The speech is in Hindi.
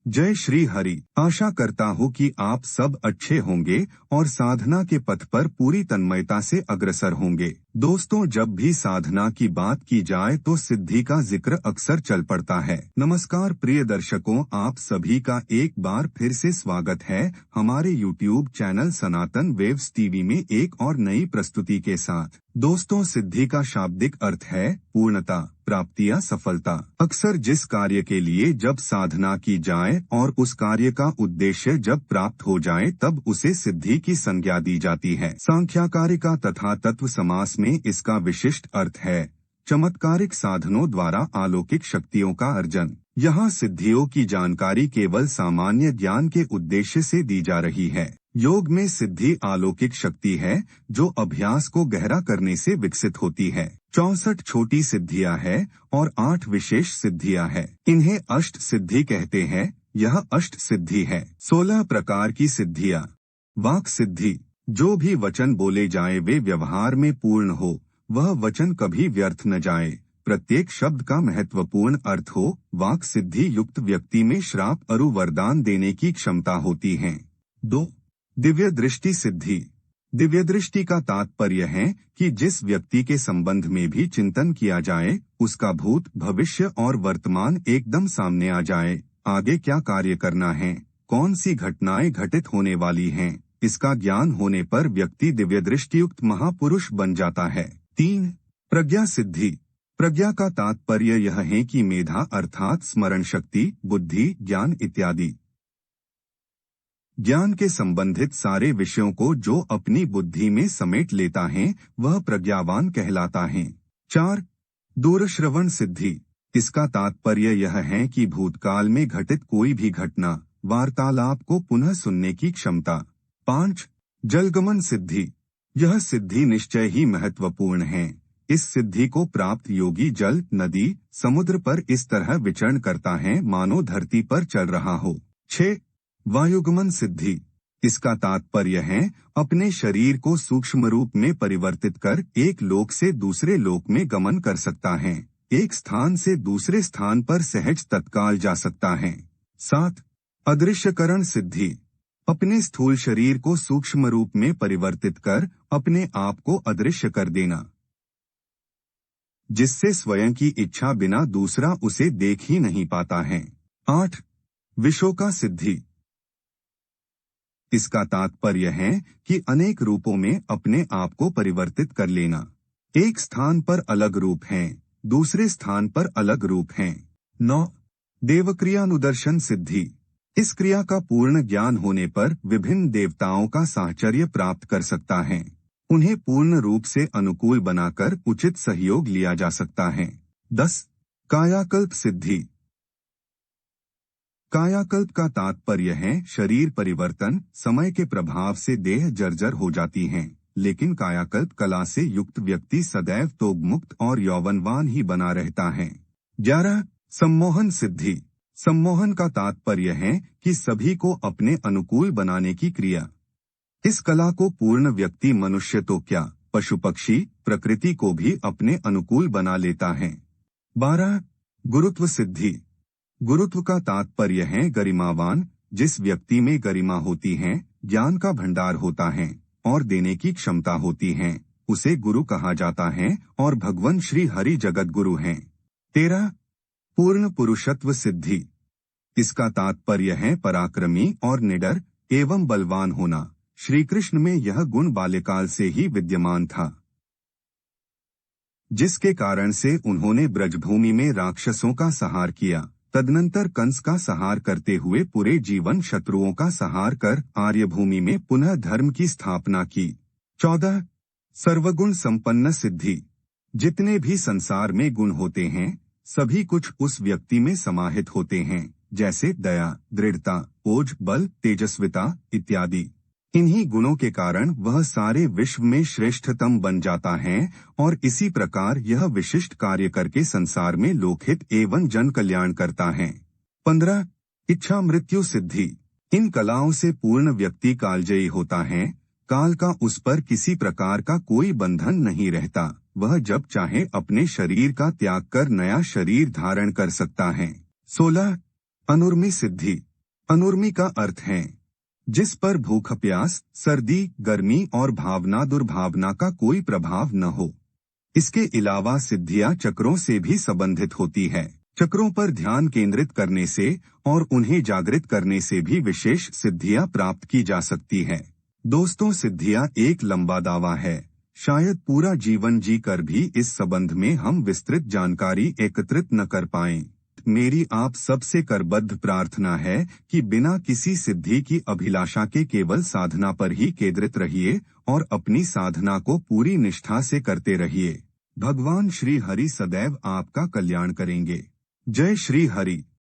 जय श्री हरि। आशा करता हूँ कि आप सब अच्छे होंगे और साधना के पथ पर पूरी तन्मयता से अग्रसर होंगे। दोस्तों, जब भी साधना की बात की जाए तो सिद्धि का जिक्र अक्सर चल पड़ता है। नमस्कार प्रिय दर्शकों, आप सभी का एक बार फिर से स्वागत है हमारे YouTube चैनल सनातन वेव्स टीवी में एक और नई प्रस्तुति के साथ। दोस्तों, सिद्धि का शाब्दिक अर्थ है पूर्णता, प्राप्ति या सफलता। अक्सर जिस कार्य के लिए जब साधना की जाए और उस कार्य का उद्देश्य जब प्राप्त हो जाए तब उसे सिद्धि की संज्ञा दी जाती है। सांख्यकारिका तथा तत्व समास में इसका विशिष्ट अर्थ है चमत्कारिक साधनों द्वारा अलौकिक शक्तियों का अर्जन। यहाँ सिद्धियों की जानकारी केवल सामान्य ज्ञान के उद्देश्य से दी जा रही है। योग में सिद्धि अलौकिक शक्ति है जो अभ्यास को गहरा करने से विकसित होती है। 64 छोटी सिद्धियां हैं और 8 विशेष सिद्धियां हैं। इन्हें अष्ट सिद्धि कहते हैं। यह अष्ट सिद्धि है। 16 प्रकार की सिद्धियां। वाक् सिद्धि, जो भी वचन बोले जाए वे व्यवहार में पूर्ण हो, वह वचन कभी व्यर्थ न जाए, प्रत्येक शब्द का महत्वपूर्ण अर्थ हो। वाक् सिद्धि युक्त व्यक्ति में श्राप अरु वरदान देने की क्षमता होती है। 2. दिव्य दृष्टि सिद्धि। दिव्य दृष्टि का तात्पर्य है कि जिस व्यक्ति के संबंध में भी चिंतन किया जाए उसका भूत, भविष्य और वर्तमान एकदम सामने आ जाए। आगे क्या कार्य करना है, कौन सी घटनाएं घटित होने वाली हैं, इसका ज्ञान होने पर व्यक्ति दिव्य दृष्टियुक्त महापुरुष बन जाता है। 3. प्रज्ञा सिद्धि। प्रज्ञा का तात्पर्य यह है कि मेधा अर्थात स्मरण शक्ति, बुद्धि, ज्ञान इत्यादि ज्ञान के संबंधित सारे विषयों को जो अपनी बुद्धि में समेट लेता है वह प्रज्ञावान कहलाता है। 4. दूरश्रवण सिद्धि। इसका तात्पर्य यह है कि भूतकाल में घटित कोई भी घटना, वार्तालाप को पुनः सुनने की क्षमता। 5. जलगमन सिद्धि। यह सिद्धि निश्चय ही महत्वपूर्ण है। इस सिद्धि को प्राप्त योगी जल, नदी, समुद्र पर इस तरह विचरण करता है मानो धरती पर चल रहा हो। 6. वायुगमन सिद्धि। इसका तात्पर्य है अपने शरीर को सूक्ष्म रूप में परिवर्तित कर एक लोक से दूसरे लोक में गमन कर सकता है, एक स्थान से दूसरे स्थान पर सहज तत्काल जा सकता है। 7. अदृश्यकरण सिद्धि। अपने स्थूल शरीर को सूक्ष्म रूप में परिवर्तित कर अपने आप को अदृश्य कर देना, जिससे स्वयं की इच्छा बिना दूसरा उसे देख ही नहीं पाता है। 8. विशोका सिद्धि। इसका तात्पर्य है कि अनेक रूपों में अपने आप को परिवर्तित कर लेना। एक स्थान पर अलग रूप है, दूसरे स्थान पर अलग रूप है। 9. देवक्रियानुदर्शन सिद्धि। इस क्रिया का पूर्ण ज्ञान होने पर विभिन्न देवताओं का साहचर्य प्राप्त कर सकता है। उन्हें पूर्ण रूप से अनुकूल बनाकर उचित सहयोग लिया जा सकता है। 10. कायाकल्प सिद्धि। कायाकल्प का तात्पर्य है शरीर परिवर्तन। समय के प्रभाव से देह जर्जर हो जाती है, लेकिन कायाकल्प कला से युक्त व्यक्ति सदैव तोगमुक्त और यौवनवान ही बना रहता है। 11. सम्मोहन सिद्धि। सम्मोहन का तात्पर्य है कि सभी को अपने अनुकूल बनाने की क्रिया। इस कला को पूर्ण व्यक्ति मनुष्य तो क्या, पशु पक्षी, प्रकृति को भी अपने अनुकूल बना लेता है। 12. गुरुत्व सिद्धि। गुरुत्व का तात्पर्य है गरिमावान। जिस व्यक्ति में गरिमा होती है, ज्ञान का भंडार होता है और देने की क्षमता होती है, उसे गुरु कहा जाता है और भगवान श्री हरि जगत गुरु हैं। 13. पूर्ण पुरुषत्व सिद्धि। इसका तात्पर्य है पराक्रमी और निडर एवं बलवान होना। श्री कृष्ण में यह गुण बाल्यकाल से ही विद्यमान था, जिसके कारण से उन्होंने ब्रजभूमि में राक्षसों का संहार किया। तदनंतर कंस का संहार करते हुए पूरे जीवन शत्रुओं का संहार कर आर्यभूमि में पुनः धर्म की स्थापना की। 14. सर्वगुण संपन्न सिद्धि। जितने भी संसार में गुण होते हैं सभी कुछ उस व्यक्ति में समाहित होते हैं, जैसे दया, दृढ़ता, ओज, बल, तेजस्विता इत्यादि। इन्हीं गुणों के कारण वह सारे विश्व में श्रेष्ठतम बन जाता है और इसी प्रकार यह विशिष्ट कार्य करके संसार में लोकहित एवं जन कल्याण करता है। 15. इच्छा मृत्यु सिद्धि। इन कलाओं से पूर्ण व्यक्ति कालजयी होता है। काल का उस पर किसी प्रकार का कोई बंधन नहीं रहता। वह जब चाहे अपने शरीर का त्याग कर नया शरीर धारण कर सकता है। 16. अनुर्मी सिद्धि। अनुर्मी का अर्थ है जिस पर भूख प्यास, सर्दी, गर्मी और भावना दुर्भावना का कोई प्रभाव न हो। इसके अलावा सिद्धियां चक्रों से भी संबंधित होती है। चक्रों पर ध्यान केंद्रित करने से और उन्हें जागृत करने से भी विशेष सिद्धियां प्राप्त की जा सकती है। दोस्तों, सिद्धियां एक लंबा दावा है। शायद पूरा जीवन जी कर भी इस संबंध में हम विस्तृत जानकारी एकत्रित न कर पाएं। मेरी आप सबसे करबद्ध प्रार्थना है कि बिना किसी सिद्धि की अभिलाषा के केवल साधना पर ही केंद्रित रहिए और अपनी साधना को पूरी निष्ठा से करते रहिए। भगवान श्री हरि सदैव आपका कल्याण करेंगे। जय श्री हरि।